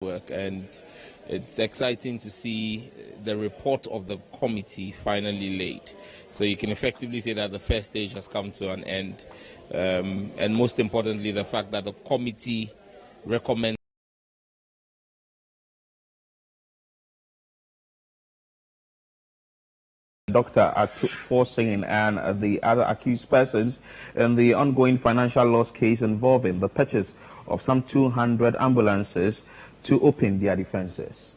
work, and it's exciting to see the report of the committee finally laid. So you can effectively say that the first stage has come to an end, and most importantly, the fact that the committee recommends doctor are forcing and the other accused persons in the ongoing financial loss case involving the purchase of some 200 ambulances to open their defenses.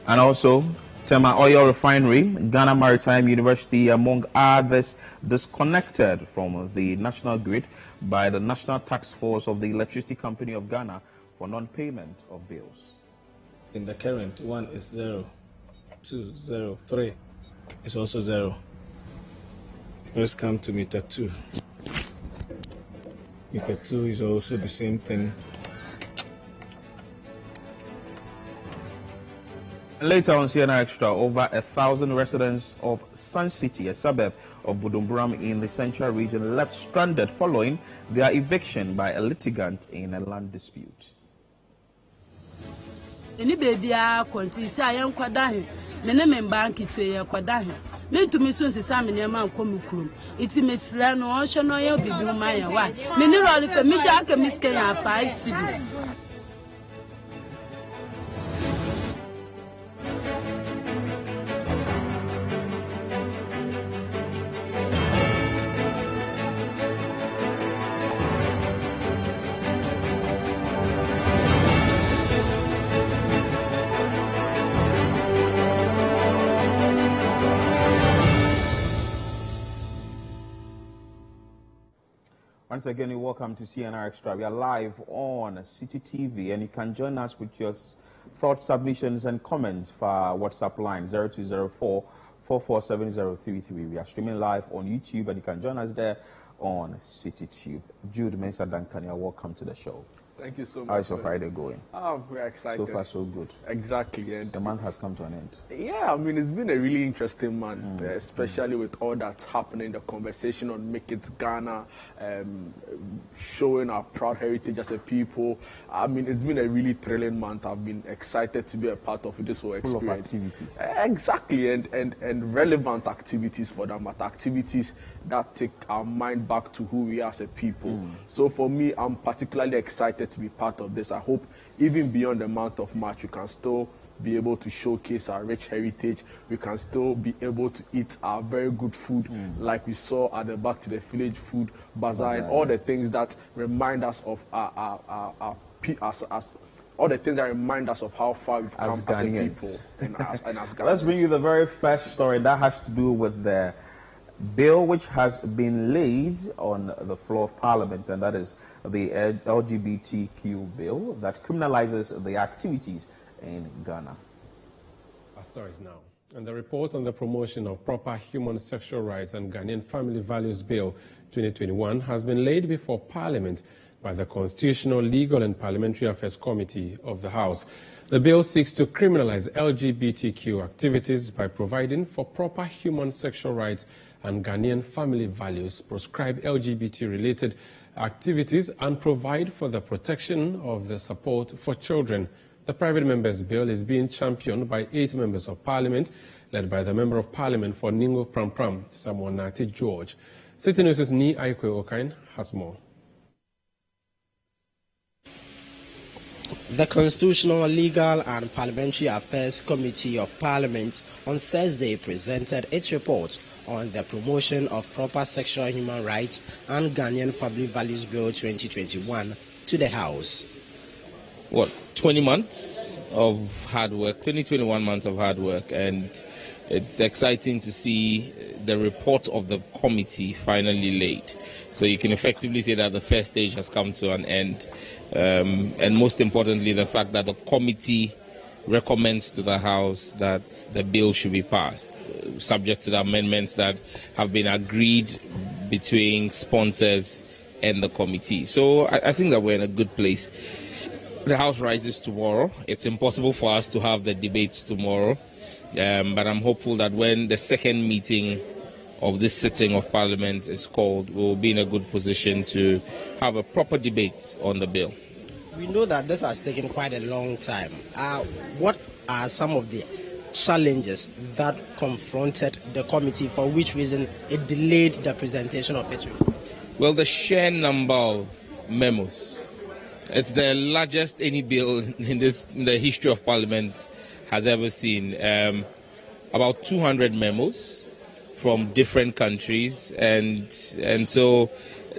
And also, Tema Oil Refinery, Ghana Maritime University, among others, disconnected from the national grid by the National Task Force of the Electricity Company of Ghana for non-payment of bills. In the current, 1 is 0, 2, 0, 3 is also 0. Let's come to meter 2. Meter 2 is also the same thing. Later on CNR Extra, over 1,000 residents of Sun City, a suburb of Budumburam in the central region, left stranded following their eviction by a litigant in a land dispute. Any baby are quantity, I am quadahi, Menem bank it to a quadahi. Meant to Miss Samina Comicrum. It's Miss Lano, Ocean, or you'll be my wife. Mineral if a midjack and Miss Kenya 5 city. Once again, you're welcome to CNR Extra. We are live on City TV, and you can join us with your thoughts, submissions, and comments for our WhatsApp line 0204 447033. We are streaming live on YouTube, and you can join us there on CityTube. Jude Mensah Dankania, welcome to the show. Thank you so much. How's your Friday going? We're excited. So far, so good. Exactly. And the month has come to an end. Yeah, I mean, it's been a really interesting month, especially with all that's happening, the conversation on Make It Ghana, showing our proud heritage as a people. I mean, it's been a really thrilling month. I've been excited to be a part of this whole experience. Full of activities. Exactly, and relevant activities for them, but activities that take our mind back to who we are as a people. So for me, I'm particularly excited to be part of this. I hope even beyond the month of March, we can still be able to showcase our rich heritage. We can still be able to eat our very good food like we saw at the Back to the Village Food Bazaar, and all the things that remind us of all the things that remind us of how far we've come as a people and as Ghanaians. Let's bring you the very first story that has to do with the bill which has been laid on the floor of Parliament, and that is the LGBTQ bill that criminalizes the activities in Ghana. Our stories now. And the report on the promotion of proper human sexual rights and Ghanaian Family Values Bill 2021 has been laid before Parliament by the Constitutional, Legal and Parliamentary Affairs Committee of the House. The bill seeks to criminalize LGBTQ activities by providing for proper human sexual rights and Ghanaian family values, proscribe LGBT-related activities, and provide for the protection of the support for children. The private members' bill is being championed by 8 members of Parliament, led by the Member of Parliament for Ningo Prampram, Samuel Nati George. City News' Ni Aikwe Okain has more. The Constitutional, Legal and Parliamentary Affairs Committee of Parliament on Thursday presented its report on the promotion of proper sexual human rights and Ghanaian Family Values Bill 2021 to the House. 20 months of hard work, 21 months of hard work, and it's exciting to see the report of the committee finally laid. So you can effectively say that the first stage has come to an end, and most importantly, the fact that the committee recommends to the House that the bill should be passed, subject to the amendments that have been agreed between sponsors and the committee. So I think that we're in a good place. The House rises tomorrow. It's impossible for us to have the debates tomorrow, but I'm hopeful that when the second meeting of this sitting of Parliament is called, we'll be in a good position to have a proper debate on the bill. We know that this has taken quite a long time. What are some of the challenges that confronted the committee, for which reason it delayed the presentation of its report? Well, the sheer number of memos. It's the largest any bill in the history of Parliament has ever seen. About 200 memos from different countries, and so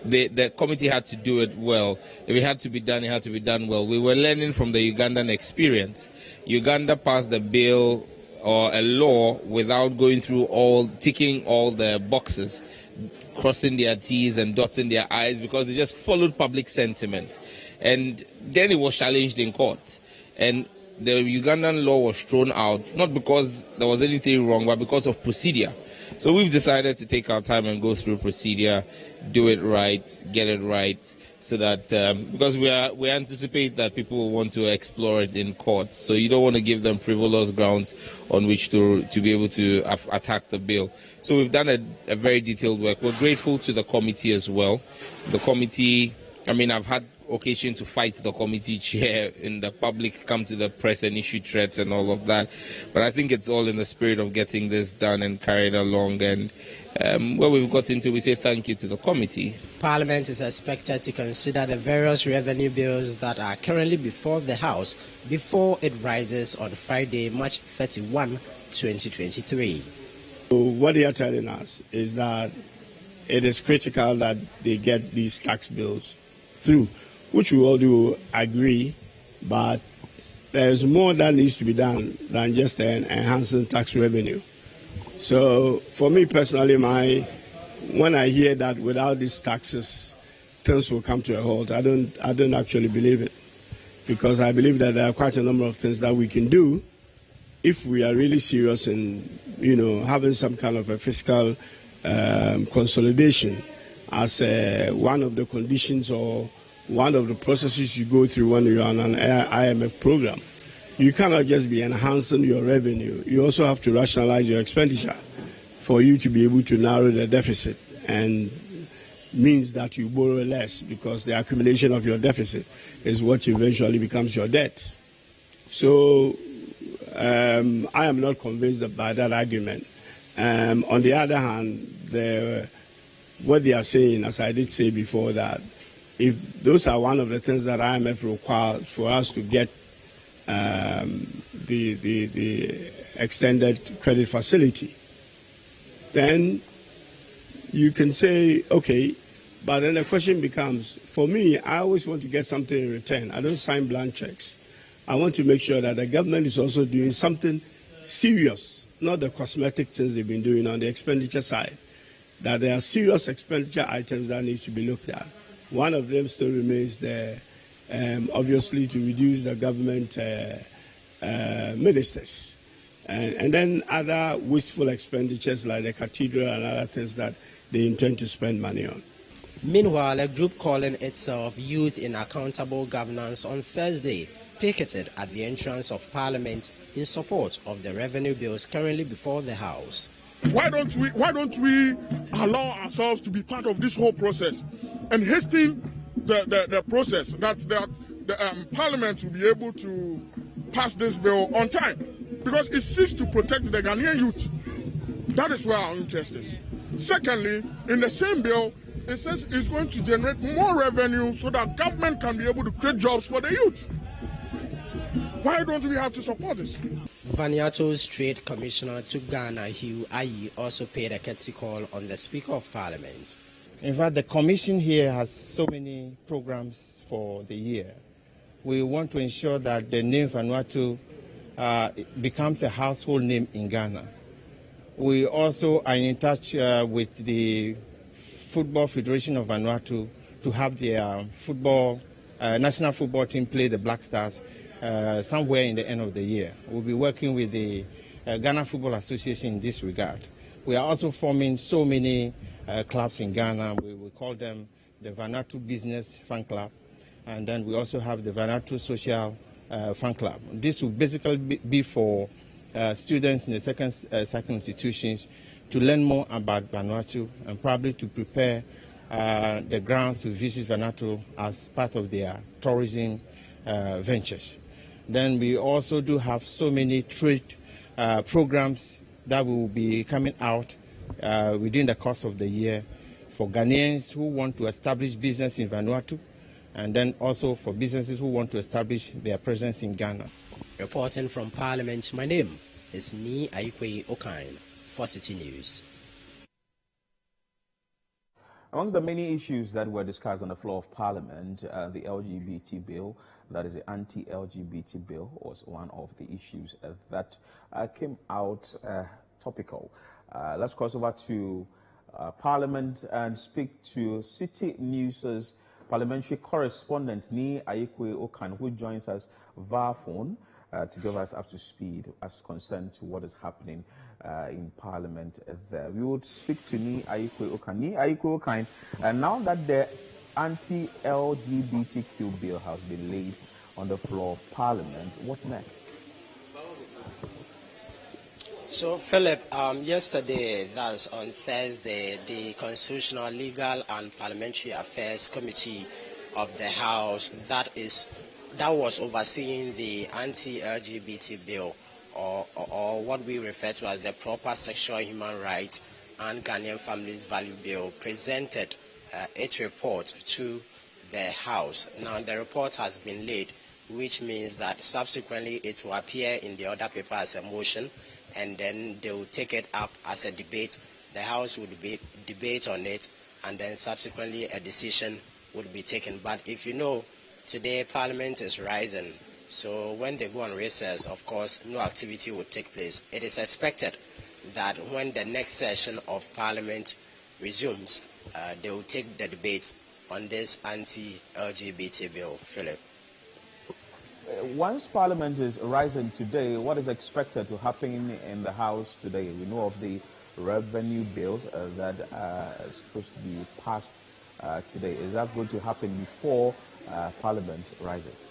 the committee had to do it well. If it had to be done, it had to be done well. We were learning from the Ugandan experience. Uganda passed the bill or a law without going through ticking all the boxes, crossing their T's and dotting their I's, because they just followed public sentiment. And then it was challenged in court. And the Ugandan law was thrown out, not because there was anything wrong, but because of procedure. So we've decided to take our time and go through procedure, do it right, get it right, so that because we anticipate that people will want to explore it in court. So you don't want to give them frivolous grounds on which to be able to attack the bill. So we've done a very detailed work. We're grateful to the committee as well. The committee, I've had occasion to fight the committee chair in the public, come to the press and issue threats and all of that. But I think it's all in the spirit of getting this done and carried along. And where we've got into, we say thank you to the committee. Parliament is expected to consider the various revenue bills that are currently before the House before it rises on Friday, March 31, 2023. So what they are telling us is that it is critical that they get these tax bills through, which we all do agree, but there's more that needs to be done than just enhancing tax revenue. So for me personally, when I hear that without these taxes, things will come to a halt, I don't actually believe it, because I believe that there are quite a number of things that we can do if we are really serious in, having some kind of a fiscal consolidation as one of the conditions or one of the processes you go through when you're on an IMF program. You cannot just be enhancing your revenue. You also have to rationalize your expenditure for you to be able to narrow the deficit, and means that you borrow less, because the accumulation of your deficit is what eventually becomes your debt. So I am not convinced by that argument. On the other hand, what they are saying, as I did say before, that if those are one of the things that IMF requires for us to get the extended credit facility, then you can say, okay, but then the question becomes, for me, I always want to get something in return. I don't sign blank checks. I want to make sure that the government is also doing something serious, not the cosmetic things they've been doing on the expenditure side, that there are serious expenditure items that need to be looked at. One of them still remains there, obviously, to reduce the government ministers. And then other wasteful expenditures like the cathedral and other things that they intend to spend money on. Meanwhile, a group calling itself Youth in Accountable Governance on Thursday picketed at the entrance of Parliament in support of the revenue bills currently before the House. Why don't we allow ourselves to be part of this whole process and hasten the process that the Parliament will be able to pass this bill on time, because it seeks to protect the Ghanaian youth. That is where our interest is. Secondly, in the same bill, it says it's going to generate more revenue so that government can be able to create jobs for the youth. Why don't we have to support this? Vanuatu's Trade Commissioner to Ghana, Hugh Ayi, also paid a courtesy call on the Speaker of Parliament. In fact, the Commission here has so many programs for the year. We want to ensure that the name Vanuatu becomes a household name in Ghana. We also are in touch with the Football Federation of Vanuatu to have their national football team play the Black Stars somewhere in the end of the year. We'll be working with the Ghana Football Association in this regard. We are also forming so many clubs in Ghana. We call them the Vanuatu Business Fan Club, and then we also have the Vanuatu Social Fan Club. This will basically be for students in the second institutions to learn more about Vanuatu and probably to prepare the grounds to visit Vanuatu as part of their tourism ventures. Then we also do have so many trade programs that will be coming out within the course of the year for Ghanaians who want to establish business in Vanuatu, and then also for businesses who want to establish their presence in Ghana. Reporting from Parliament, my name is Ni Aikwe Okain for City News. Among the many issues that were discussed on the floor of Parliament, the LGBT bill, that is the anti-LGBT bill, was one of the issues that came out topical. Let's cross over to Parliament and speak to City News' parliamentary correspondent, Ni Aikwe Okan, who joins us via phone to give us up to speed as concerned to what is happening in Parliament there. We would speak to Ni Aikwe Okan. Ni Aikwe Okan, and now that the anti-LGBTQ bill has been laid on the floor of Parliament, what next? So, Philip, yesterday, that's on Thursday, the Constitutional, Legal and Parliamentary Affairs Committee of the House that was overseeing the anti-LGBT bill, or what we refer to as the Proper Sexual Human Rights and Ghanaian Families Value Bill, presented its report to the House. Now, the report has been laid, which means that subsequently it will appear in the other paper as a motion, and then they will take it up as a debate. The House would debate on it, and then subsequently a decision would be taken. But if you know, today Parliament is rising, so when they go on recess, of course, no activity will take place. It is expected that when the next session of Parliament resumes, they will take the debate on this anti-LGBT bill. Philip. Once Parliament is rising today, what is expected to happen in the House today? We know of the revenue bills that are supposed to be passed today. Is that going to happen before Parliament rises?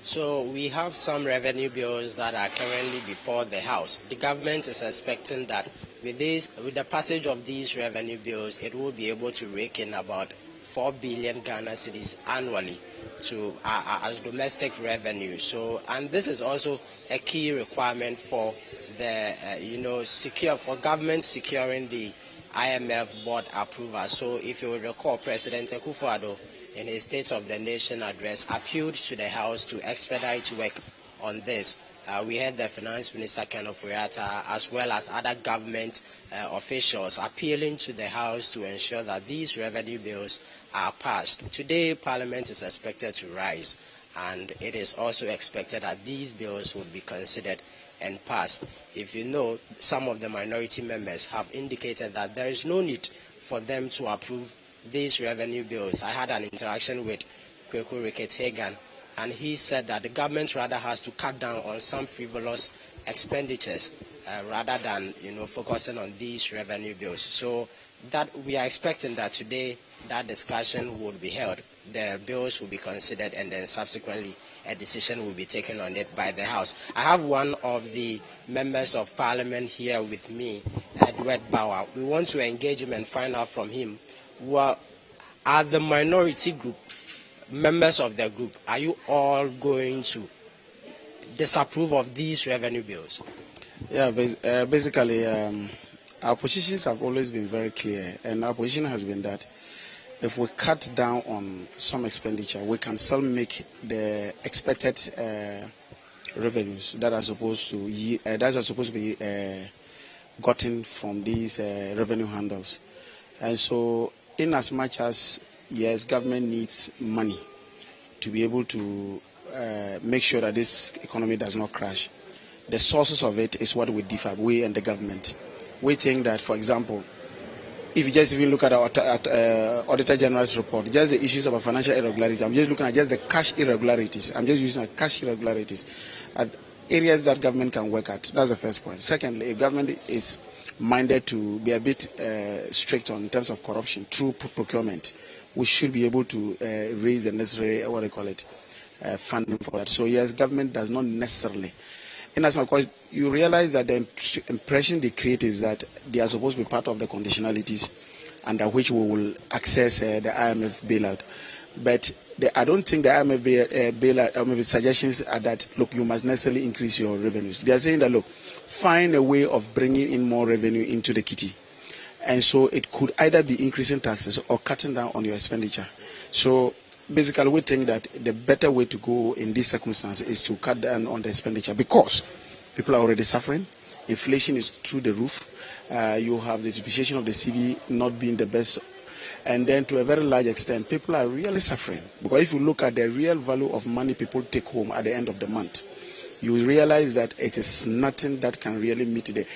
So we have some revenue bills that are currently before the House. The government is expecting that with the passage of these revenue bills, it will be able to rake in about 4 billion Ghana cedis annually to as domestic revenue. So, and this is also a key requirement for the for government securing the IMF board approval. So, if you will recall, President Akufo-Addo in his State of the Nation address appealed to the House to expedite work on this. We heard the Finance Minister Ken Ofori-Atta, as well as other government officials, appealing to the House to ensure that these revenue bills are passed. Today, Parliament is expected to rise, and it is also expected that these bills will be considered and passed. If you know, some of the minority members have indicated that there is no need for them to approve these revenue bills. I had an interaction with Kweku Rickett-Hagan, and he said that the government rather has to cut down on some frivolous expenditures rather than focusing on these revenue bills. So that we are expecting that today that discussion would be held, the bills will be considered, and then subsequently a decision will be taken on it by the House. I have one of the members of Parliament here with me, Edward Bauer. We want to engage him and find out from him, are the minority group, members of the group, are you all going to disapprove of these revenue bills? Yeah, basically, our positions have always been very clear, and our position has been that if we cut down on some expenditure, we can still make the expected revenues that are supposed to be gotten from these revenue handles. And so, in as much as yes, government needs money to be able to make sure that this economy does not crash, the sources of it is what we differ, we and the government. We think that, for example, if you just even look at our Auditor General's report, just the issues about financial irregularities, I'm just looking at just the cash irregularities. I'm just using cash irregularities at areas that government can work at. That's the first point. Secondly, if government is minded to be a bit strict in terms of corruption through procurement, we should be able to raise the necessary, funding for that. So yes, government does not necessarily. In as much as you realize that the impression they create is that they are supposed to be part of the conditionalities under which we will access the IMF bailout. But I don't think the IMF suggestions are that, look, you must necessarily increase your revenues. They are saying that, look, find a way of bringing in more revenue into the kitty. And so it could either be increasing taxes or cutting down on your expenditure. So basically, we think that the better way to go in this circumstance is to cut down on the expenditure, because people are already suffering. Inflation is through the roof. You have the depreciation of the cedi not being the best. And then to a very large extent, people are really suffering. Because if you look at the real value of money people take home at the end of the month, you realize that it is nothing that can really meet the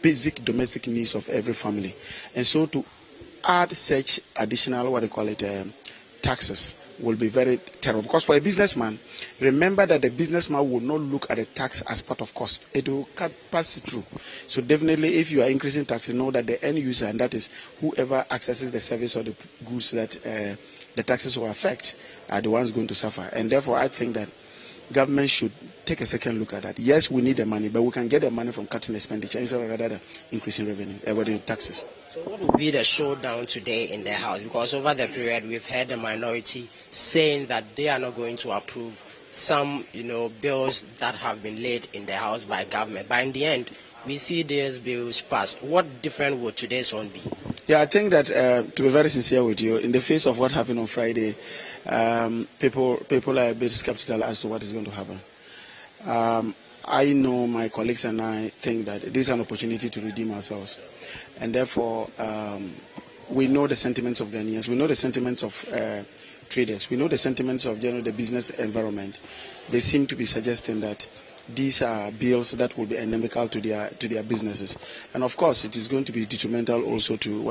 basic domestic needs of every family. And so to add such additional, taxes will be very terrible. Because for a businessman, remember that the businessman will not look at the tax as part of cost. It will pass through. So definitely, if you are increasing taxes, know that the end user, and that is whoever accesses the service or the goods that the taxes will affect, are the ones going to suffer. And therefore, I think that government should take a second look at that. Yes, we need the money, but we can get the money from cutting expenditure instead of rather increasing revenue, taxes. So what will be the showdown today in the House? Because over the period, we've heard the minority saying that they are not going to approve some, bills that have been laid in the House by government. But in the end, we see these bills passed. What different would today's one be? Yeah, I think that, to be very sincere with you, in the face of what happened on Friday, people are a bit skeptical as to what is going to happen. I know my colleagues and I think that this is an opportunity to redeem ourselves. And therefore, we know the sentiments of Ghanaians, we know the sentiments of traders, we know the sentiments of the business environment. They seem to be suggesting that these are bills that will be endemical to their businesses. And of course, it is going to be detrimental also to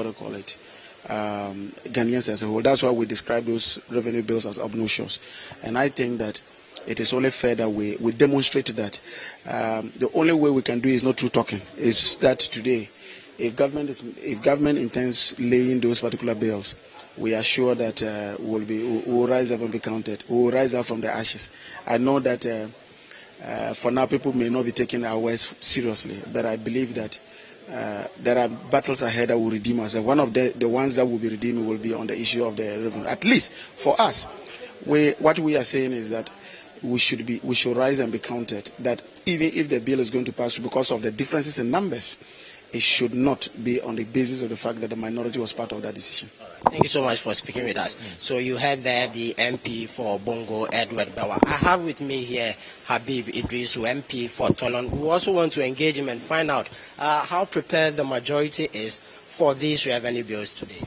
Ghanaians as a whole. That's why we describe those revenue bills as obnoxious. And I think that it is only fair that we demonstrate that the only way we can do it is not through talking. Is that today, if government intends laying those particular bills, we are sure that we'll rise up and be counted. We will rise up from the ashes. I know that for now people may not be taking our words seriously, but I believe that there are battles ahead that will redeem ourselves. One of the ones that will be redeemed will be on the issue of the revenue. At least for us, what we are saying is that we should rise and be counted. That even if the bill is going to pass through because of the differences in numbers, it should not be on the basis of the fact that the minority was part of that decision. Thank you so much for speaking with us. So you heard there the MP for Bongo, Edward Bawa. I have with me here Habib Idris, MP for Tolon. We also want to engage him and find out how prepared the majority is for these revenue bills today.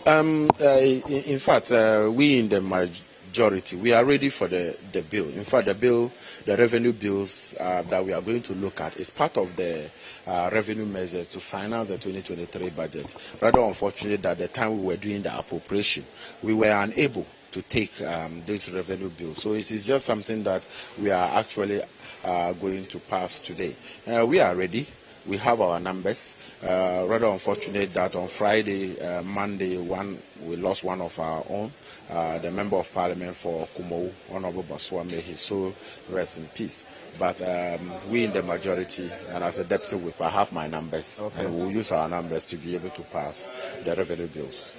In fact, we in the majority, we are ready for the bill. In fact, the revenue bills that we are going to look at is part of the revenue measures to finance the 2023 budget. Rather unfortunate that the time we were doing the appropriation, we were unable to take these revenue bills. So it is just something that we are actually going to pass today. We are ready. We have our numbers. Rather unfortunate that on Friday, Monday, we lost one of our own, the Member of Parliament for Kumo, Honorable Baswa, may his soul rest in peace. But we in the majority, and as a deputy whip, I have my numbers, and we'll use our numbers to be able to pass the revenue bills.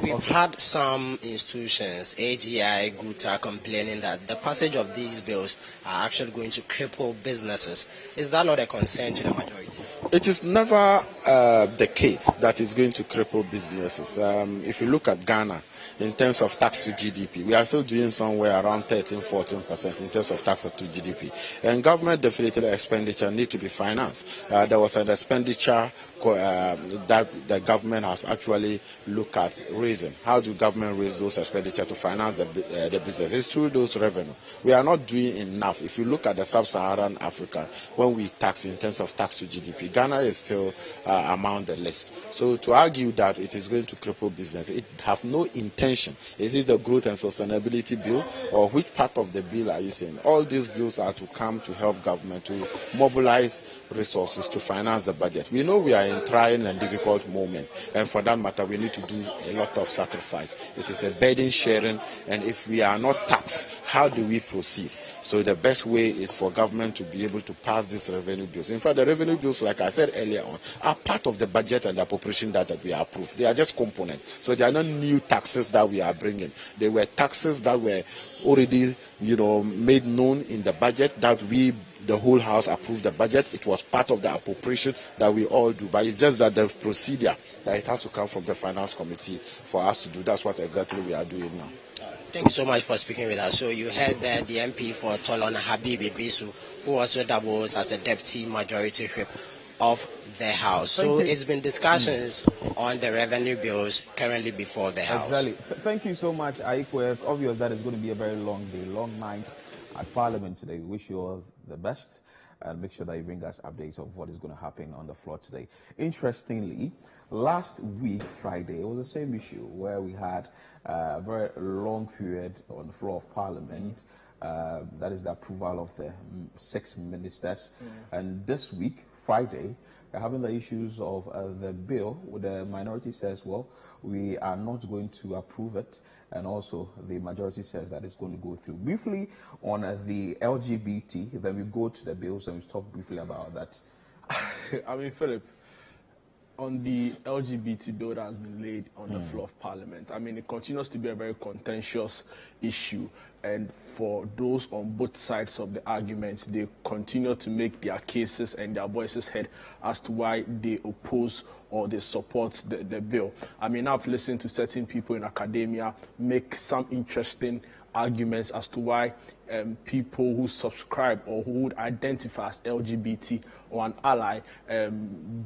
We've had some institutions, AGI, GUTA, complaining that the passage of these bills are actually going to cripple businesses. Is that not a concern to the majority? It is never the case that it's going to cripple businesses. If you look at Ghana, in terms of tax to GDP, we are still doing somewhere around 13-14% in terms of tax to GDP. And government-deflated expenditure need to be financed. There was an expenditure that the government has actually looked at raising. How do government raise those expenditure to finance the business? It's through those revenue. We are not doing enough. If you look at the sub-Saharan Africa, when we tax in terms of tax to GDP, Ghana is still among the list. So to argue that it is going to cripple business, it have no intention. Is it the growth and sustainability bill, or which part of the bill are you saying? All these bills are to come to help government to mobilize resources to finance the budget. We know we are in trying and difficult moment, and for that matter, we need to do a lot of sacrifice. It is a burden sharing, and if we are not taxed how do we proceed? So the best way is for government to be able to pass these revenue bills. In fact, the revenue bills, like I said earlier on, are part of the budget and the appropriation that we approve. They are just components. So they are not new taxes that we are bringing. They were taxes that were already, made known in the budget, that the whole house approved the budget. It was part of the appropriation that we all do. But it's just that the procedure, that it has to come from the finance committee for us to do. That's what exactly we are doing now. Thank you so much for speaking with us. So you heard the MP for Tolon Habibi Bisu, who also doubles as a deputy majority whip of the House. So it's been discussions on the revenue bills currently before the House. Exactly. Thank you so much, Aikwe. It's obvious that it's going to be a very long day, long night at Parliament today. We wish you all the best, and make sure that you bring us updates of what is going to happen on the floor today. Interestingly, last week, Friday, it was the same issue where we had a very long period on the floor of Parliament. That is the approval of the 6 ministers. And this week, Friday, we're having the issues of the bill, where the minority says, well, we are not going to approve it. And also the majority says that it's going to go through. Briefly on the LGBT, then we go to the bills and we talk briefly about that. I mean, Philip, on the LGBT bill that has been laid on the floor of Parliament, I mean, it continues to be a very contentious issue. And for those on both sides of the arguments, they continue to make their cases and their voices heard as to why they oppose or they support the bill. I mean, I've listened to certain people in academia make some interesting arguments as to why people who subscribe or who would identify as LGBT or an ally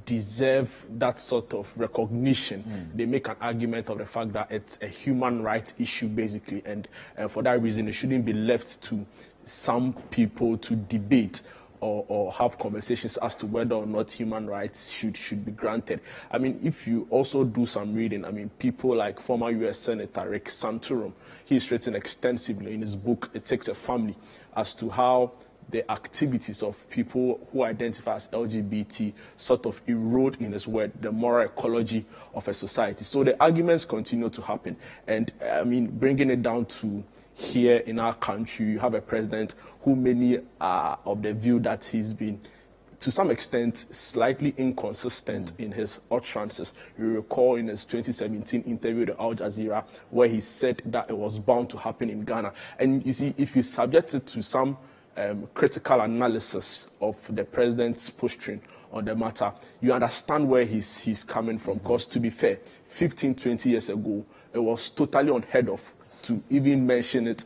deserve that sort of recognition. They make an argument of the fact that it's a human rights issue, basically, and for that reason, it shouldn't be left to some people to debate or have conversations as to whether or not human rights should be granted. I mean, if you also do some reading, I mean, people like former U.S. Senator Rick Santorum, he's written extensively in his book, It Takes a Family, as to how the activities of people who identify as LGBT sort of erode, in his word, the moral ecology of a society. So the arguments continue to happen. And I mean, bringing it down to here in our country, you have a president who many are of the view that he's been, to some extent, slightly inconsistent in his utterances. You recall in his 2017 interview with Al Jazeera, where he said that it was bound to happen in Ghana. And you see, if you subject it to some critical analysis of the president's posturing on the matter, you understand where he's coming from. Because to be fair, 15, 20 years ago, it was totally unheard of to even mention it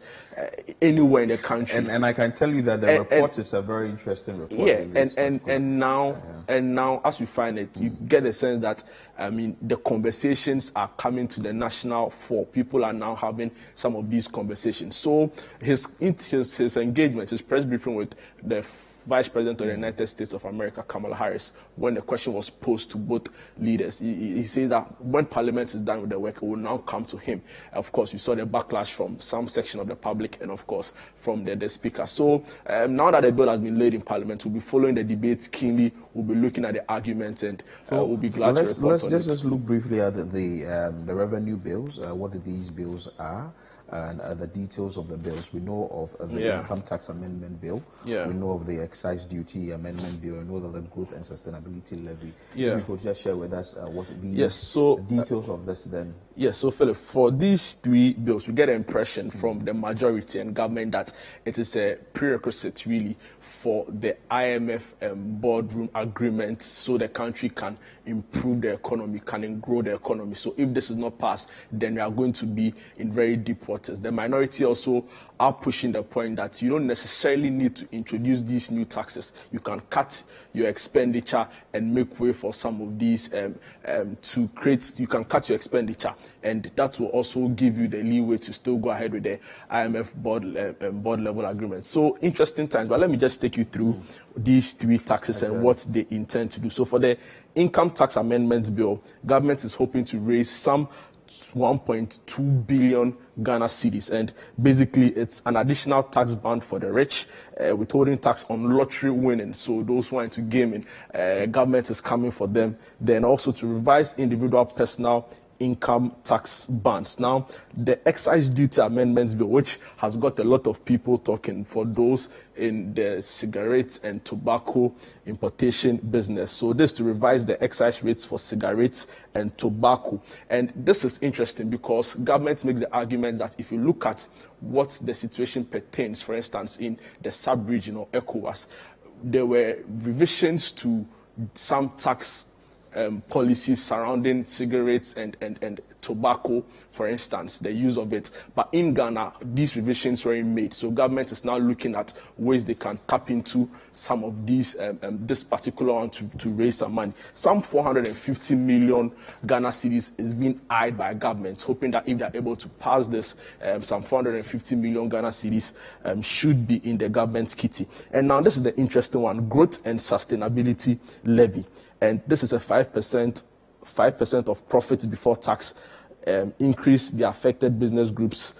anywhere in the country. And I can tell you that the report is a very interesting report. Yeah, and now as we find it, you get the sense that, I mean, the conversations are coming to the national fore. People are now having some of these conversations. So his engagement, his press briefing with the Vice President of the United States of America, Kamala Harris, when the question was posed to both leaders, he said that when Parliament is done with the work, it will now come to him. Of course, you saw the backlash from some section of the public and, of course, from the Speaker. So now that the bill has been laid in Parliament, we'll be following the debates keenly. We'll be looking at the arguments, and we'll be glad to report on it. Let's look briefly at the revenue bills, what these bills are, and the details of the bills. We know of the Income Tax Amendment Bill. We know of the Excise Duty Amendment Bill. We know of the Growth and Sustainability Levy. You could just share with us what the details of this then. Yes, so Philip, for these three bills, we get an impression from the majority and government that it is a prerequisite, really, for the IMF boardroom agreement so the country can improve the economy, can grow the economy. So if this is not passed, then we are going to be in very deep waters. The minority also are pushing the point that you don't necessarily need to introduce these new taxes. You can cut your expenditure and make way for some of these you can cut your expenditure, and that will also give you the leeway to still go ahead with the IMF board level agreement. So interesting times, but let me just take you through these three taxes and what they intend to do. So for the Income Tax Amendment Bill, government is hoping to raise some 1.2 billion Ghana cedis, and basically it's an additional tax band for the rich, withholding tax on lottery winning. So those who are into gaming, government is coming for them. Then also to revise individual personal income tax bands. Now, the excise duty amendments bill, which has got a lot of people talking for those in the cigarettes and tobacco importation business. So this to revise the excise rates for cigarettes and tobacco. And this is interesting because government makes the argument that if you look at what the situation pertains, for instance, in the sub-region or ECOWAS, there were revisions to some tax policies surrounding cigarettes and tobacco, for instance, the use of it. But in Ghana, these revisions weren't made. So government is now looking at ways they can tap into some of these, this particular one to raise some money. Some 450 million Ghana cedis is being eyed by government, hoping that if they're able to pass this, some 450 million Ghana cedis should be in the government kitty. And now this is the interesting one, growth and sustainability levy. And this is a 5% of profits before tax, increase the affected business groups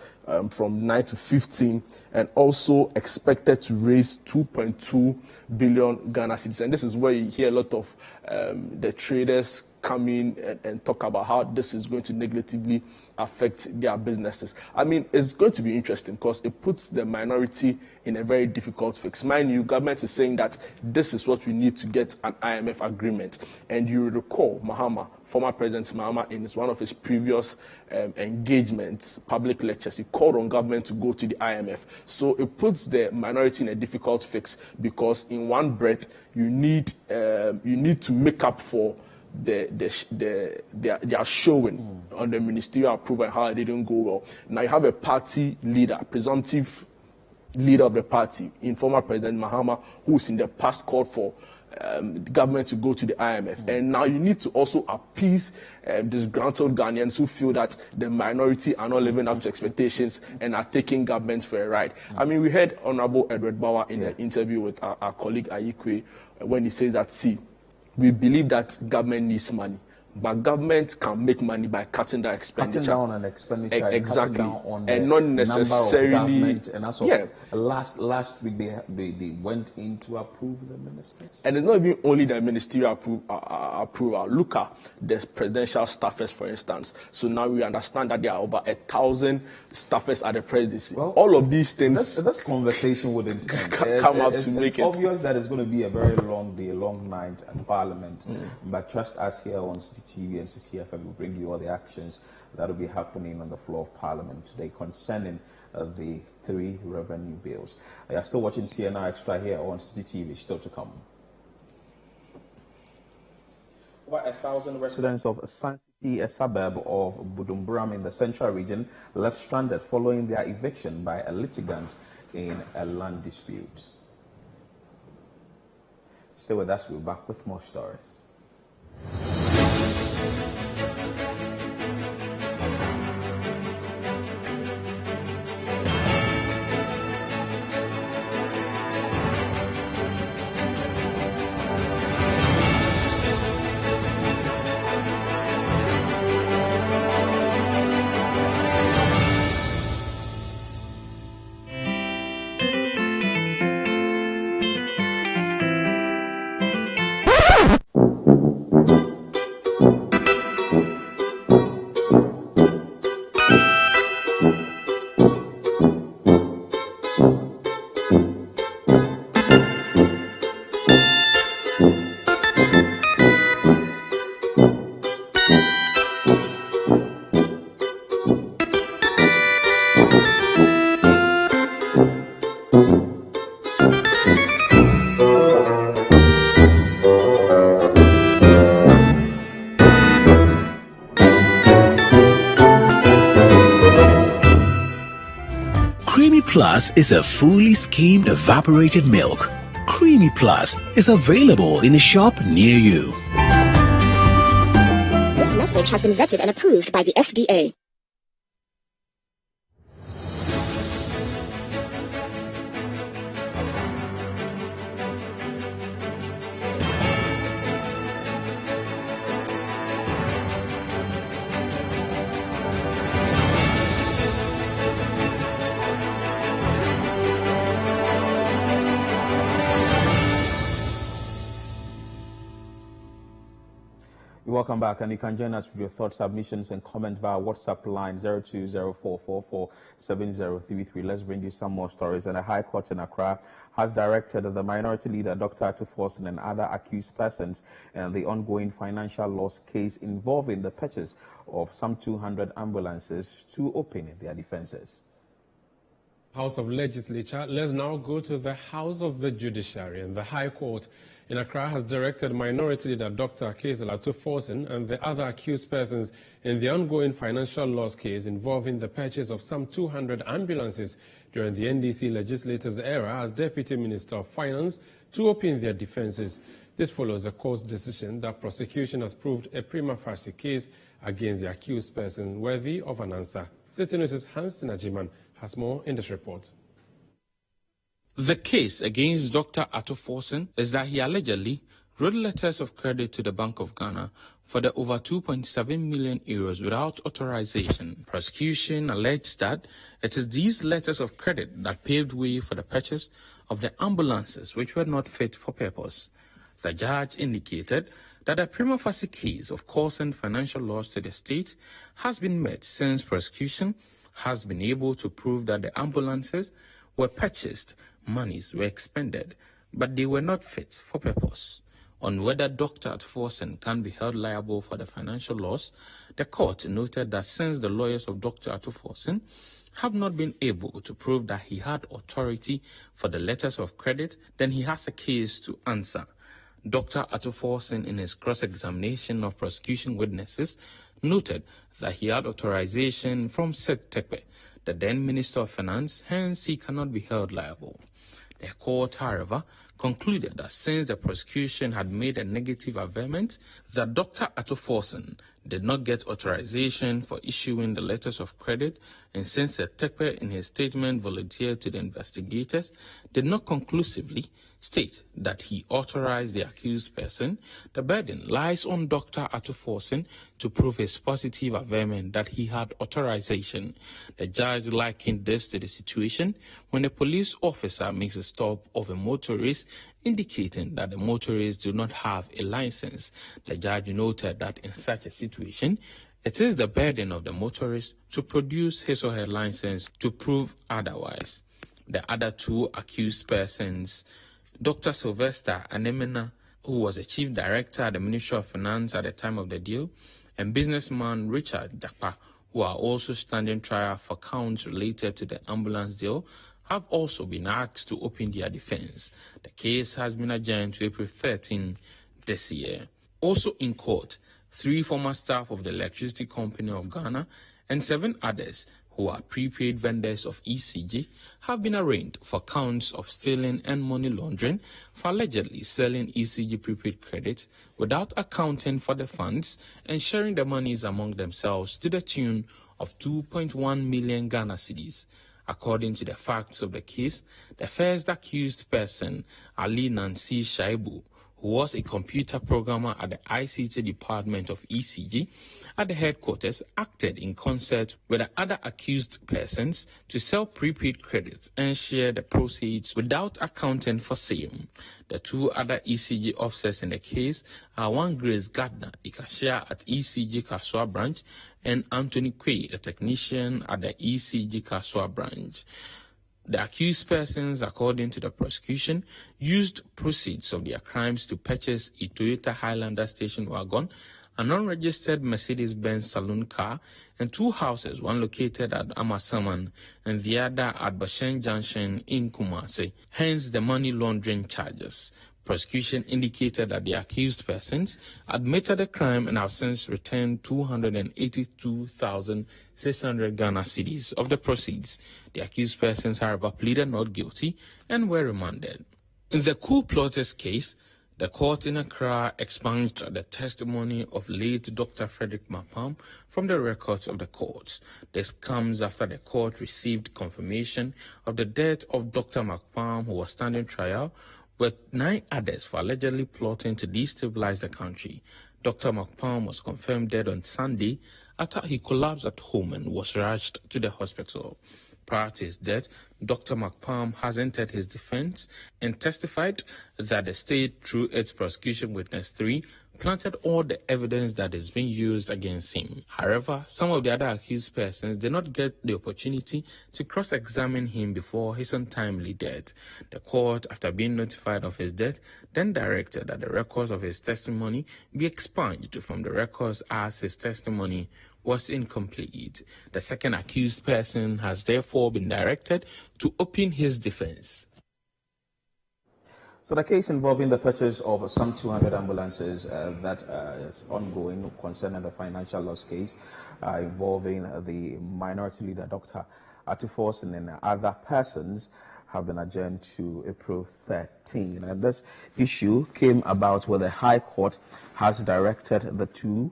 from 9 to 15, and also expected to raise 2.2 billion Ghana cedis. And this is where you hear a lot of the traders come in and talk about how this is going to negatively affect their businesses. I mean, it's going to be interesting because it puts the minority in a very difficult fix. Mind you, government is saying that this is what we need to get an IMF agreement. And you recall Mahama, former President Mahama, in one of his previous engagements, public lectures, he called on government to go to the IMF. So it puts the minority in a difficult fix because in one breath, you need to make up for their showing on the ministerial approval and how it didn't go well. Now you have a party leader, presumptive leader of the party, in former President Mahama, who's in the past called for the government to go to the IMF. And now you need to also appease disgruntled Ghanaians who feel that the minority are not living up to expectations and are taking government for a ride. I mean, we heard Honorable Edward Bauer in an interview with our colleague Ayikwe when he says that, see, we believe that government needs money, but government can make money by cutting down expenditure. Cutting down on expenditure, exactly, down on and not necessarily. And as of last week, they went in to approve the ministers. And it's not even only the ministerial approval. Look at the presidential staffers, for instance. So now we understand that there are over 1,000 staffers at the presidency. Well, all of these things. This conversation wouldn't come up to make it. It's obvious that it's going to be a very long day, long night at Parliament. But trust us here on TV and CTFM will bring you all the actions that will be happening on the floor of Parliament today concerning the 3 revenue bills. You are still watching CNR Extra here on CTV. Still to come. Over 1,000 residents of San City, a suburb of Budumbram in the central region, left stranded following their eviction by a litigant in a land dispute. Stay with us. We'll be back with more stories. Plus is a fully skimmed evaporated milk. Creamy Plus is available in a shop near you. This message has been vetted and approved by the FDA. welcome back, and you can join us with your thoughts, submissions, and comment via WhatsApp line 0204447033. Let's bring you some more stories. And the High Court in Accra has directed the minority leader, Dr. Atuforsen, and other accused persons in the ongoing financial loss case involving the purchase of some 200 ambulances to open their defenses. House of Legislature. Let's now go to the House of the Judiciary. And the High Court in Accra has directed Minority Leader Dr. Atuforsen and the other accused persons in the ongoing financial loss case involving the purchase of some 200 ambulances during the NDC legislators' era as Deputy Minister of Finance to open their defenses. This follows a court's decision that prosecution has proved a prima facie case against the accused person worthy of an answer. City News' Hans Najiman has more in this report. The case against Dr. Atuforsen is that he allegedly wrote letters of credit to the Bank of Ghana for the over 2.7 million euros without authorization. Prosecution alleged that it is these letters of credit that paved way for the purchase of the ambulances which were not fit for purpose. The judge indicated that a prima facie case of causing financial loss to the state has been met since prosecution has been able to prove that the ambulances were purchased, monies were expended, but they were not fit for purpose. On whether Dr. Atuforsen can be held liable for the financial loss, the court noted that since the lawyers of Dr. Atuforsen have not been able to prove that he had authority for the letters of credit, then he has a case to answer. Dr. Atuforsen, in his cross-examination of prosecution witnesses, noted that he had authorization from Seth Tekpe, the then Minister of Finance, hence he cannot be held liable. The court, however, concluded that since the prosecution had made a negative averment that Dr. Atuforsen did not get authorization for issuing the letters of credit, and since Seth Tekpe in his statement volunteered to the investigators did not conclusively state that he authorized the accused person, the burden lies on Dr. Atuforsen to prove his positive averment that he had authorization. The judge likened this to the situation when a police officer makes a stop of a motorist, indicating that the motorist do not have a license. The judge noted that in such a situation, it is the burden of the motorist to produce his or her license to prove otherwise. The other two accused persons, Dr. Sylvester Anemena, who was a chief director at the Ministry of Finance at the time of the deal, and businessman Richard Jakpa, who are also standing trial for counts related to the ambulance deal, have also been asked to open their defense. The case has been adjourned to April 13 this year. Also in court, 3 former staff of the Electricity Company of Ghana and 7 others who are prepaid vendors of ECG have been arraigned for counts of stealing and money laundering for allegedly selling ECG prepaid credit without accounting for the funds and sharing the monies among themselves to the tune of 2.1 million Ghana cedis. According to the facts of the case, the first accused person, Ali Nancy Shaibu, who was a computer programmer at the ICT department of ECG at the headquarters, acted in concert with the other accused persons to sell prepaid credits and share the proceeds without accounting for same. The 2 other ECG officers in the case are one Grace Gardner, a cashier at ECG Kaswa branch, and Anthony Quay, a technician at the ECG Kaswa branch. The accused persons, according to the prosecution, used proceeds of their crimes to purchase a Toyota Highlander station wagon, an unregistered Mercedes-Benz saloon car, and 2 houses, one located at Amasaman and the other at Bashan Junction in Kumasi, hence the money laundering charges. Prosecution indicated that the accused persons admitted the crime and have since returned 282,600 Ghana cedis of the proceeds. The accused persons, however, pleaded not guilty and were remanded. In the coup plotters case, the court in Accra expunged the testimony of late Dr. Frederick Mapam from the records of the courts. This comes after the court received confirmation of the death of Dr. Mapam, who was standing trial, with 9 others for allegedly plotting to destabilize the country. Dr. Mapam was confirmed dead on Sunday after he collapsed at home and was rushed to the hospital. Prior to his death, Dr. Mapam has entered his defense and testified that the state, through its prosecution witness 3, planted all the evidence that is being used against him. However, some of the other accused persons did not get the opportunity to cross-examine him before his untimely death. The court, after being notified of his death, then directed that the records of his testimony be expunged from the records as his testimony was incomplete. The second accused person has therefore been directed to open his defense. So the case involving the purchase of some 200 ambulances that is ongoing concerning the financial loss case involving the minority leader, Dr. Atifos, and then other persons have been adjourned to April 13. And this issue came about where the High Court has directed the two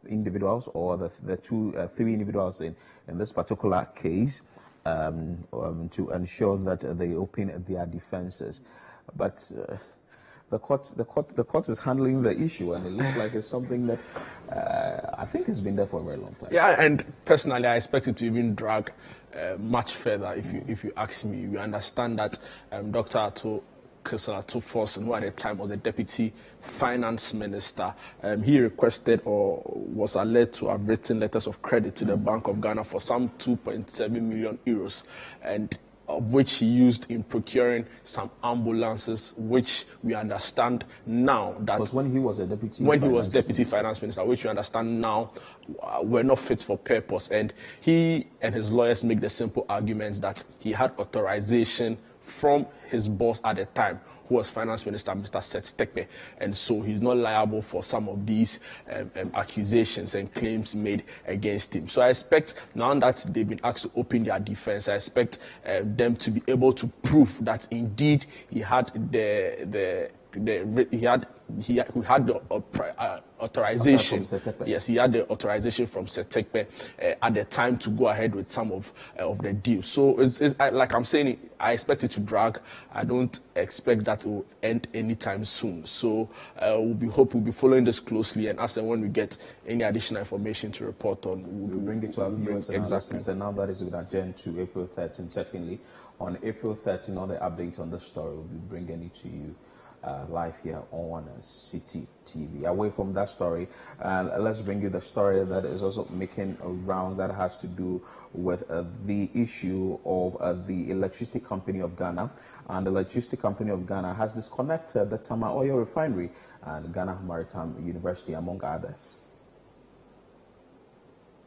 individuals, or the three individuals in this particular case, to ensure that they open their defenses. But the court is handling the issue, and it looks like it's something that I think has been there for a very long time. Yeah, and personally, I expect it to even drag much further. If you ask me, we understand that Dr. Atifos, who at the time was the deputy finance minister, he requested or was alleged to have written letters of credit to the Bank of Ghana for some 2.7 million euros, and of which he used in procuring some ambulances, which we understand now that was when he was a deputy finance minister, which we understand now were not fit for purpose. And he and his lawyers make the simple arguments that he had authorization from his boss at the time, who was finance minister, Mr. Seth Tekpe, and so he's not liable for some of these accusations and claims made against him. So I expect, now that they've been asked to open their defense, I expect them to be able to prove that indeed he had he had the authorization. Yes, he had the authorization from Seth Tekpe at the time to go ahead with some of the deals. So it's like I'm saying, I expect it to drag. I don't expect that to will end anytime soon. So we'll be following this closely, and as and when we get any additional information to report on, we'll bring it to our viewers and listeners. And now that is adjourned to April 13. Certainly, on April 13, all the updates on the story will be bringing it to you live here on City TV. Away from that story, let's bring you the story that is also making a round that has to do with the issue of the Electricity Company of Ghana. And the Electricity Company of Ghana has disconnected the Tama Oil Refinery and Ghana Maritime University, among others.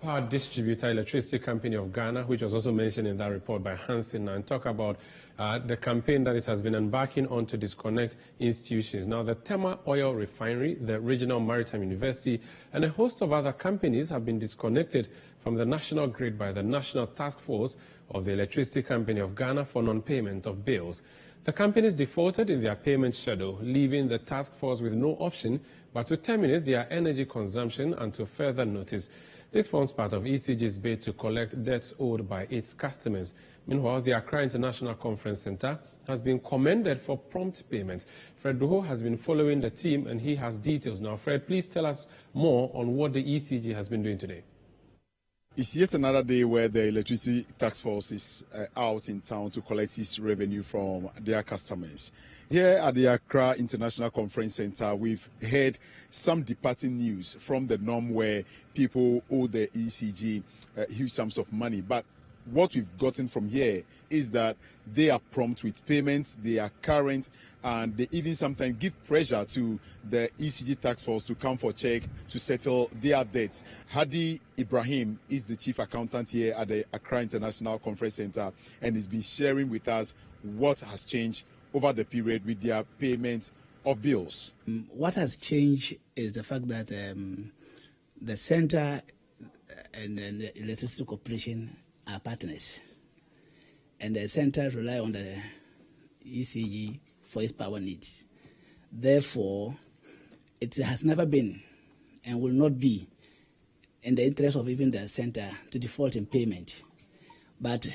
Power distributor Electricity Company of Ghana, which was also mentioned in that report by Hansen, and talk about the campaign that it has been embarking on to disconnect institutions. Now, the Tema Oil Refinery, the Regional Maritime University, and a host of other companies have been disconnected from the national grid by the National Task Force of the Electricity Company of Ghana for non-payment of bills. The companies defaulted in their payment schedule, leaving the task force with no option but to terminate their energy consumption until further notice. This forms part of ECG's bid to collect debts owed by its customers. Meanwhile, the Accra International Conference Center has been commended for prompt payments. Fred Duho has been following the team, and he has details. Now, Fred, please tell us more on what the ECG has been doing today. It's yet another day where the electricity task force is out in town to collect its revenue from their customers. Here at the Accra International Conference Center, we've heard some departing news from the norm where people owe the ECG huge sums of money. But what we've gotten from here is that they are prompt with payments, they are current, and they even sometimes give pressure to the ECG task force to come for check to settle their debts. Hadi Ibrahim is the chief accountant here at the Accra International Conference Center, and he's been sharing with us what has changed over the period with their payment of bills. What has changed is the fact that the center and the Electricity Corporation are partners, and the center rely on the ECG for its power needs. Therefore, it has never been and will not be in the interest of even the center to default in payment. But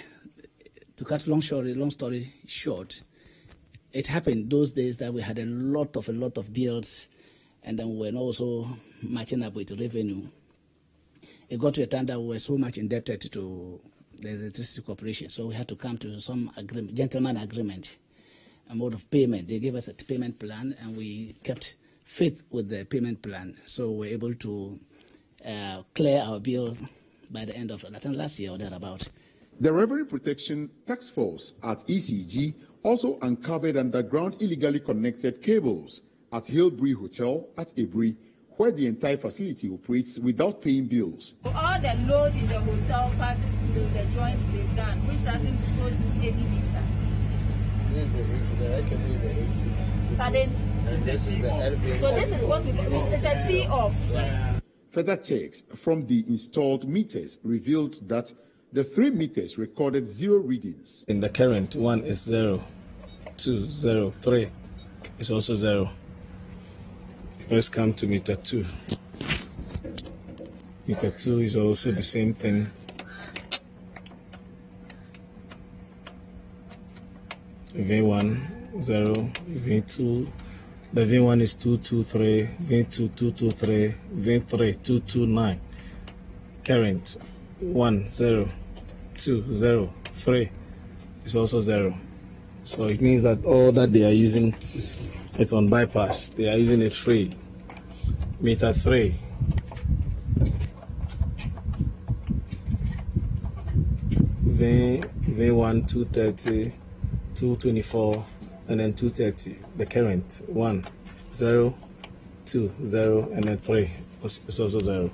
to cut long story short, it happened those days that we had a lot of bills, and then we were also matching up with revenue. It got to a time that we were so much indebted to the Electricity Corporation, so we had to come to some agreement, gentleman agreement, a mode of payment. They gave us a payment plan, and we kept fit with the payment plan. So we're able to clear our bills by the end of last year or thereabout. The Revenue Protection Task Force at ECG also uncovered underground illegally connected cables at Hillbury Hotel at Ebri, where the entire facility operates without paying bills. All the load in the hotel passes through the joints they've done, which doesn't go to any meter. This is the 80. Pardon? So this is what it's a fee off. Further checks from the installed meters revealed that the 3 meters recorded 0 readings. In the current, 1 is 0, 2, 0, 3 is also 0. Let's come to meter 2. Meter 2 is also the same thing. V1, 0, V2. The V1 is 223, V2, 223, V3, 229. Current, 1, 0, 2, 0, 3 is also 0. So it means that all that they are using, it's on bypass. They are using it free. Meter 3. V1 230, 224, and then 230. The current 1, 0, 2, 0, and then 3 is also 0.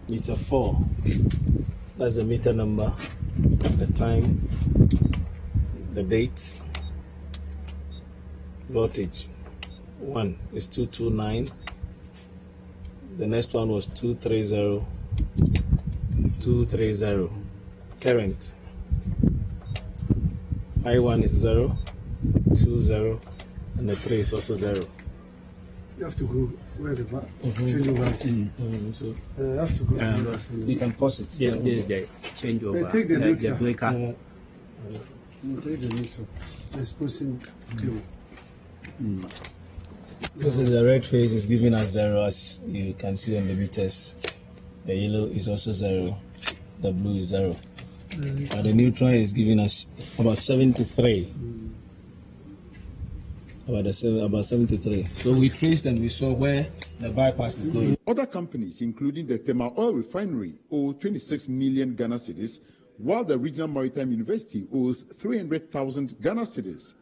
Meter 4. That's the meter number, the time, the date, voltage. 1 is 229. The next one was 230, 230. Current. I1 is 0, 20, and the 3 is also 0. You have to go where the change over is. So you have to go. you can pause it. Yeah, the change over. Take the next one. breaker. Take the next one. Exposing cable. This is the red phase is giving us 0, as you can see on the meters. The yellow is also 0. The blue is 0. And the neutral is giving us about 73. About 73. So we traced and we saw where the bypass is going. Other companies, including the Tema Oil Refinery, owe 26 million Ghana cedis, while the Regional Maritime University owes 300,000 Ghana cedis.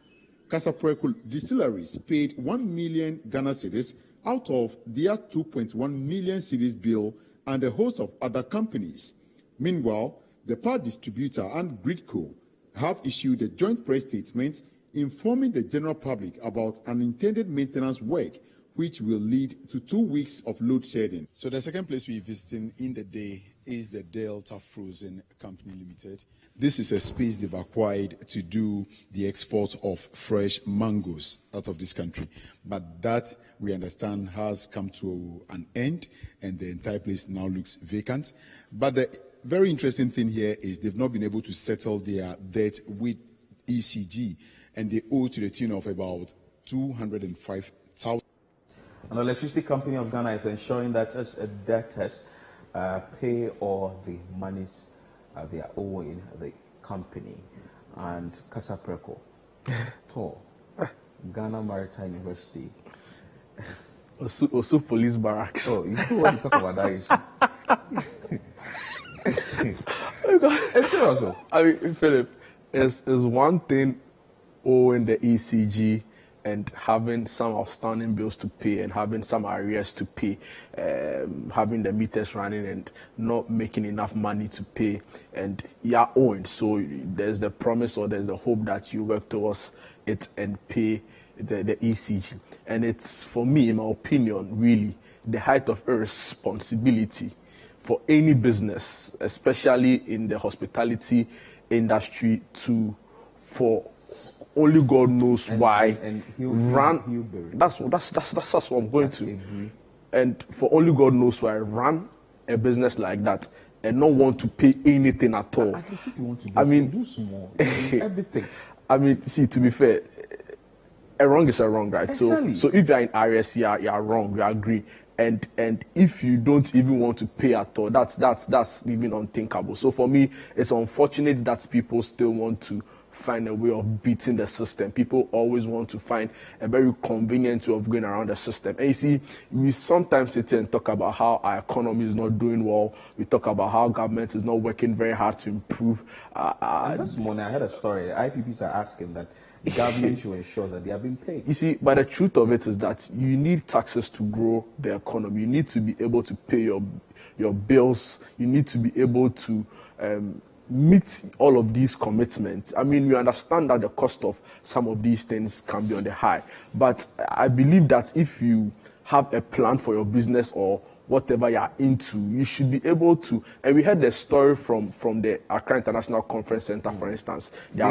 Kasapreko Distilleries paid 1 million Ghana cedis out of their 2.1 million cedis bill and a host of other companies. Meanwhile, the power distributor and Gridco have issued a joint press statement informing the general public about unintended maintenance work, which will lead to 2 weeks of load shedding. So the second place we're visiting in the day is the Delta Frozen Company Limited. This is a space they've acquired to do the export of fresh mangoes out of this country. But that, we understand, has come to an end, and the entire place now looks vacant. But the very interesting thing here is they've not been able to settle their debt with ECG, and they owe to the tune of about 205,000. And the Electricity Company of Ghana is ensuring that as a debtors pay all the monies they are owing the company. And Kasapreko, Ghana Maritime University. Also police barracks. Oh, you still want to talk about that issue? It's serious though. I mean, Philip, is one thing owing the ECG and having some outstanding bills to pay and having some arrears to pay, having the meters running and not making enough money to pay, and you're owing. So there's the promise or there's the hope that you work towards it and pay the ECG. And it's, for me, in my opinion, really the height of irresponsibility for any business, especially in the hospitality industry, for only God knows why that's what I'm going to. And for only God knows why run a business like that and not want to pay anything at all. At least if you want to do, do small. Everything. I mean, see, to be fair, a wrong is a wrong, right? Exactly. So if you're in arrears, you are wrong. You agree. And if you don't even want to pay at all, that's even unthinkable. So for me, it's unfortunate that people still want to find a way of beating the system. People always want to find a very convenient way of going around the system. And you see, we sometimes sit here and talk about how our economy is not doing well. We talk about how government is not working very hard to improve. This morning I heard a story. The IPPs are asking that the government should ensure that they are being paid. You see, but the truth of it is that you need taxes to grow the economy. You need to be able to pay your bills. You need to be able to meet all of these commitments. I mean, we understand that the cost of some of these things can be on the high, but I believe that if you have a plan for your business or whatever you are into, you should be able to. And we heard the story from the Accra International Conference Center, for instance. The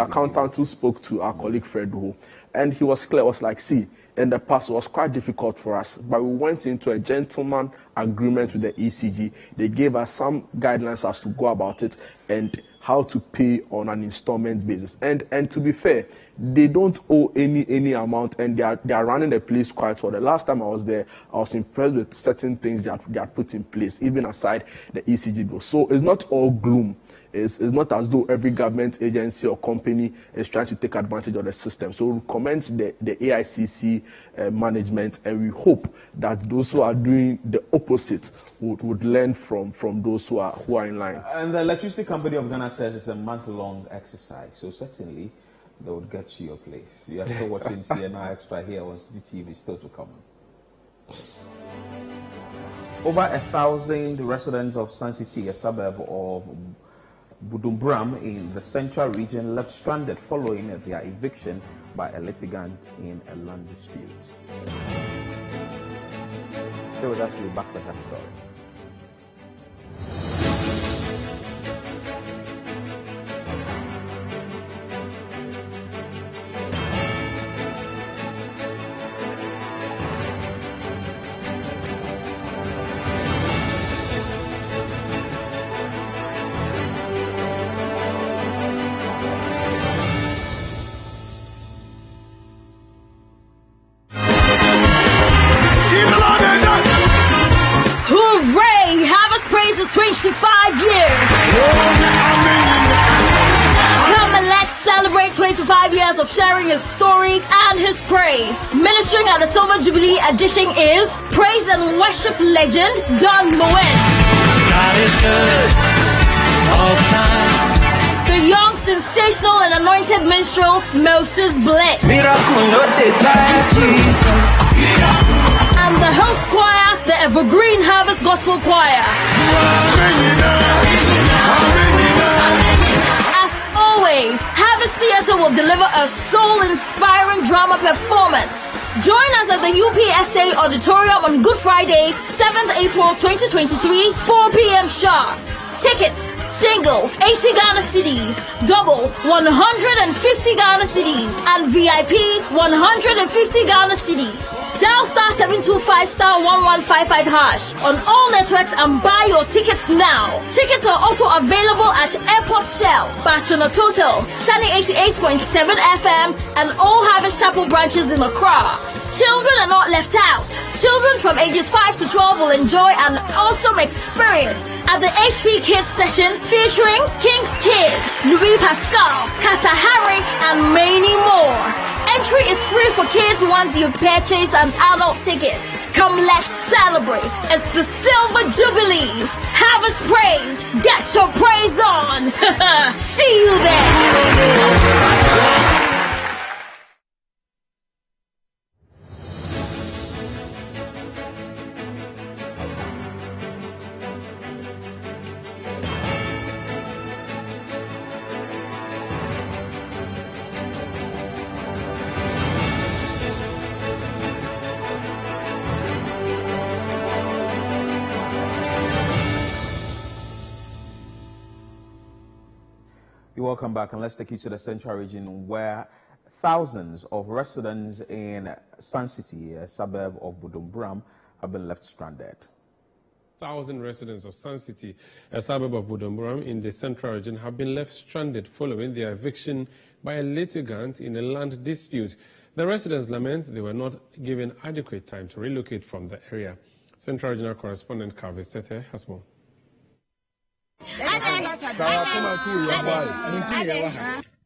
accountant who spoke to our colleague Fred Ho, and he was clear. Was like, see, in the past it was quite difficult for us, but we went into a gentleman agreement with the ECG. They gave us some guidelines as to go about it and how to pay on an installment basis. And to be fair, they don't owe any amount, and they are running the place quite well. The last time I was there, I was impressed with certain things that they had put in place, even aside the ECG bill. So it's not all gloom. It's not as though every government agency or company is trying to take advantage of the system. So we commend the AICC management, and we hope that those who are doing the opposite would learn from those who are in line. And the Electricity Company of Ghana says it's a month-long exercise, so certainly they would get to your place. You are still watching CNR Extra here on CTV, still to come. Over 1,000 residents of Sun City, a suburb of Budumbram in the central region, left stranded following their eviction by a litigant in a land dispute. Stay with us, we'll be back with that story. Hooray! Harvest Praise is 25 years! Come and let's celebrate 25 years of sharing his story and his praise. Ministering at the Silver Jubilee edition is praise and worship legend Don Moen. God is good all the time. The young, sensational and anointed minstrel Moses Bliss. Miracle, not Jesus. And the host choir, the Evergreen Harvest Gospel Choir. As always, Harvest Theatre will deliver a soul-inspiring drama performance. Join us at the UPSA Auditorium on Good Friday, 7th April 2023, 4 p.m. sharp. Tickets, single, 80 Ghana cedis, double, 150 Ghana cedis, and VIP, 150 Ghana cedis. Dial *725*1155# on all networks and buy your tickets now. Tickets are also available at Airport Shell, Bachana Total, Sunny 88.7 FM, and all Harvest Chapel branches in Accra. Children are not left out. Children from ages 5 to 12 will enjoy an awesome experience at the HP Kids session featuring King's Kid, Louis Pascal, Kata Harry, and many more. Entry is free for kids once you purchase an adult ticket. Come, let's celebrate. It's the Silver Jubilee. Harvest Praise. Get your praise on. See you there. Welcome back, and let's take you to the central region where thousands of residents in Sun City, a suburb of Budumbram, have been left stranded. 1,000 residents of Sun City, a suburb of Budomburam in the central region, have been left stranded following their eviction by a litigant in a land dispute. The residents lament they were not given adequate time to relocate from the area. Central Regional Correspondent Calvis Tete has more.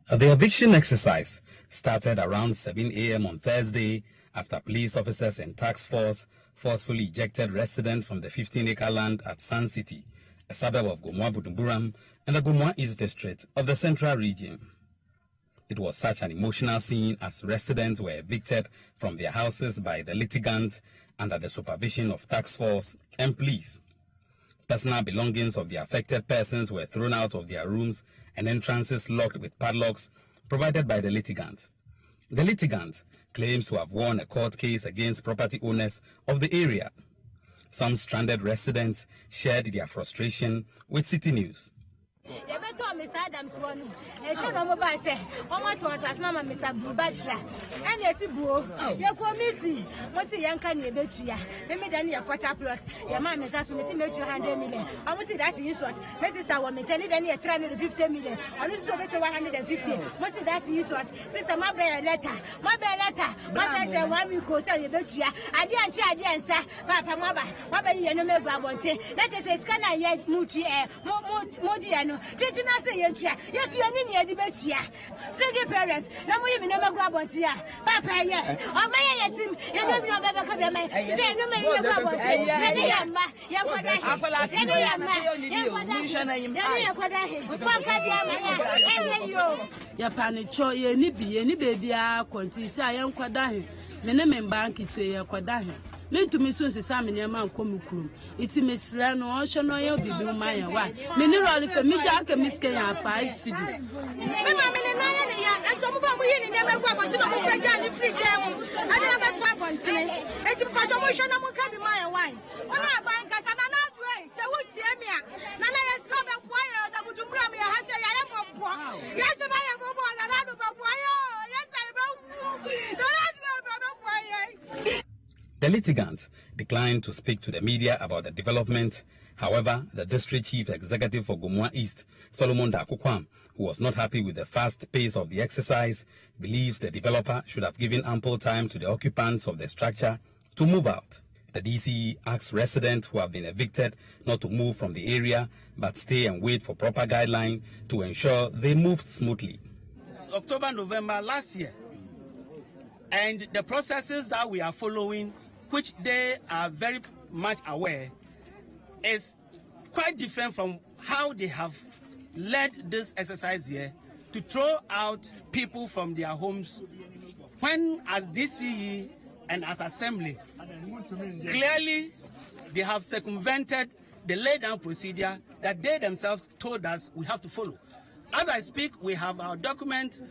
The eviction exercise started around 7 a.m. on Thursday after police officers and task force forcefully ejected residents from the 15-acre land at Sun City, a suburb of Gomwa Budomburam and the Gomwa East District of the Central Region. It was such an emotional scene as residents were evicted from their houses by the litigants under the supervision of task force and police. Personal belongings of the affected persons were thrown out of their rooms and entrances locked with padlocks provided by the litigant. The litigant claims to have won a court case against property owners of the area. Some stranded residents shared their frustration with City News. Mr. Adams one, and show no mobile say, what was as number Mr. Bubachra, and yes, bro, your committee, what's the young can you bet you? Maybe then your quarter plus, your mom is asking me to make you 100 million. I want to see that in you sort. My sister will maintain it and 350 million. I need to bet you 150. What's that in you sort? Sister, my brother letter, what I say 1 week or so, you bet you. I didn't say, Papa, Maba, you know, me grab one thing. That is a scanner yet, Muti, Modiano, teaching us. Yes, you are in the bed here. Second parents, no more even never grab on here. Papa, yeah. Oh, my, yes, you never know about the man. Say, no, man, you grab on me to me soon Sam in your man come crew. It's Miss Lano, no, you'll be doing my way. Mineral for me, Jack and Miss Kenya 5 city. And some of them we never go to the free them. I never try one thing. It's a promotion of Mukabi my wife. When I buy gas, I'm not great. So what's the Emia? None of us saw the choir that would bring me a house. I am a poor. Yes, I am a boy, and I don't know why. Yes, I am. The litigant declined to speak to the media about the development. However, the district chief executive for Gomwa East, Solomon Dakukwam, who was not happy with the fast pace of the exercise, believes the developer should have given ample time to the occupants of the structure to move out. The DCE asked residents who have been evicted not to move from the area, but stay and wait for proper guidelines to ensure they move smoothly. October, November last year, and the processes that we are following, which they are very much aware, is quite different from how they have led this exercise here to throw out people from their homes when as DCE and as Assembly, clearly they have circumvented the laid down procedure that they themselves told us we have to follow. As I speak, we have our documents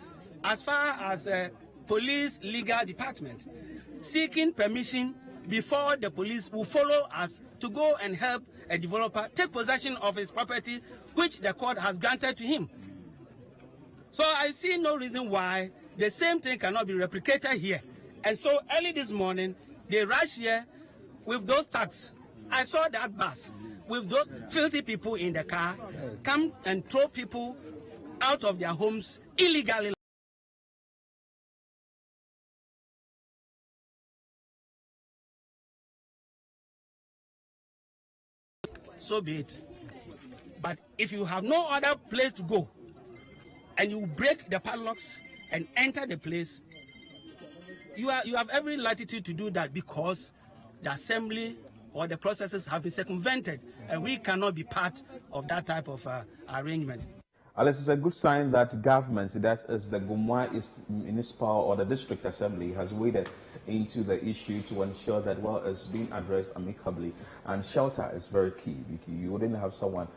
as far as police legal department seeking permission before the police will follow us to go and help a developer take possession of his property, which the court has granted to him. So I see no reason why the same thing cannot be replicated here. And so early this morning, they rushed here with those thugs. I saw that bus with those filthy people in the car come and throw people out of their homes illegally. So be it. But if you have no other place to go and you break the padlocks and enter the place, you have every latitude to do that because the assembly or the processes have been circumvented and we cannot be part of that type of arrangement. Alice, it's a good sign that government, that is the Gomwa East Municipal or the District Assembly, has waded into the issue to ensure that, well, it's being addressed amicably. And shelter is very key. You wouldn't have someone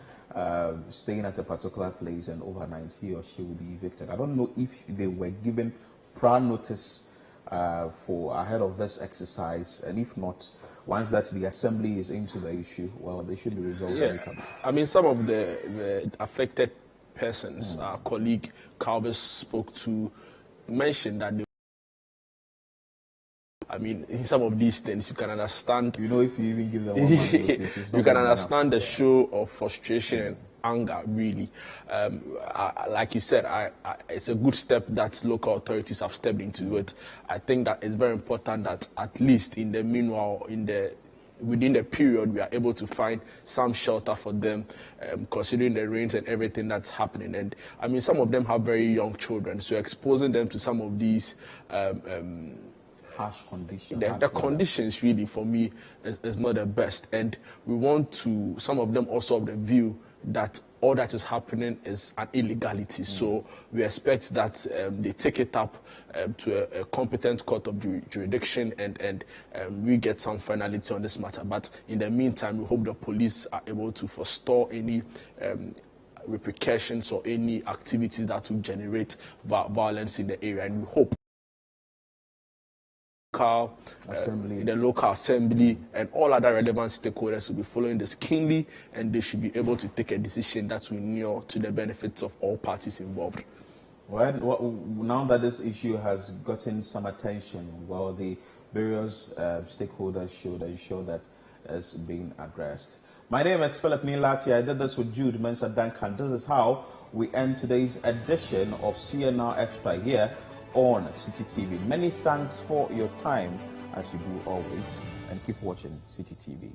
staying at a particular place and overnight he or she will be evicted. I don't know if they were given prior notice for ahead of this exercise, and if not, once that the assembly is into the issue, well, they should be resolved amicably. I mean, some of the affected persons, our colleague Calvis spoke to, mentioned that I mean, in some of these things, you can understand. If you even give them 1 month notice, it's not you can enough. understand the show of frustration and anger, really. Like you said, it's a good step that local authorities have stepped into it. I think that it's very important that at least in the meanwhile, within the period, we are able to find some shelter for them, considering the rains and everything that's happening. And I mean, some of them have very young children, so exposing them to some of these harsh conditions. The conditions really, for me, is not the best. And we want to, some of them also have the view that all that is happening is an illegality. So we expect that they take it up to a competent court of jurisdiction and we get some finality on this matter. But in the meantime, we hope the police are able to forestall any repercussions or any activities that will generate violence in the area. And we hope the local assembly and all other relevant stakeholders will be following this keenly, and they should be able to take a decision that will inure to the benefits of all parties involved. Well, now that this issue has gotten some attention, well, the various stakeholders show that it's being addressed. My name is Philip Nilati. I did this with Jude Mensa Duncan. This is how we end today's edition of CNR Extra here on City TV. Many thanks for your time, as you do always, and keep watching City TV.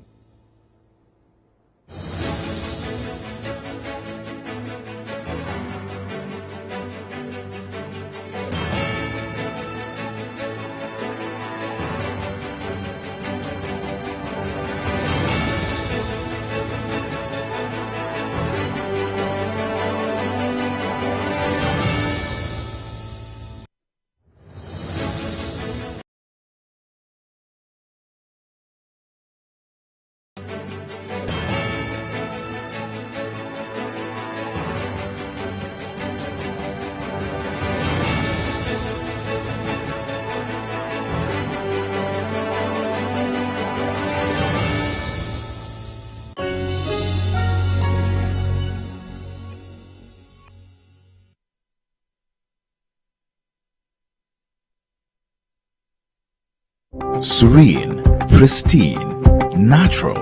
Serene, pristine, natural.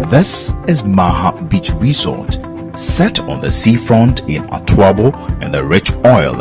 This is Maha Beach Resort, set on the seafront in Atuabo, and the rich oil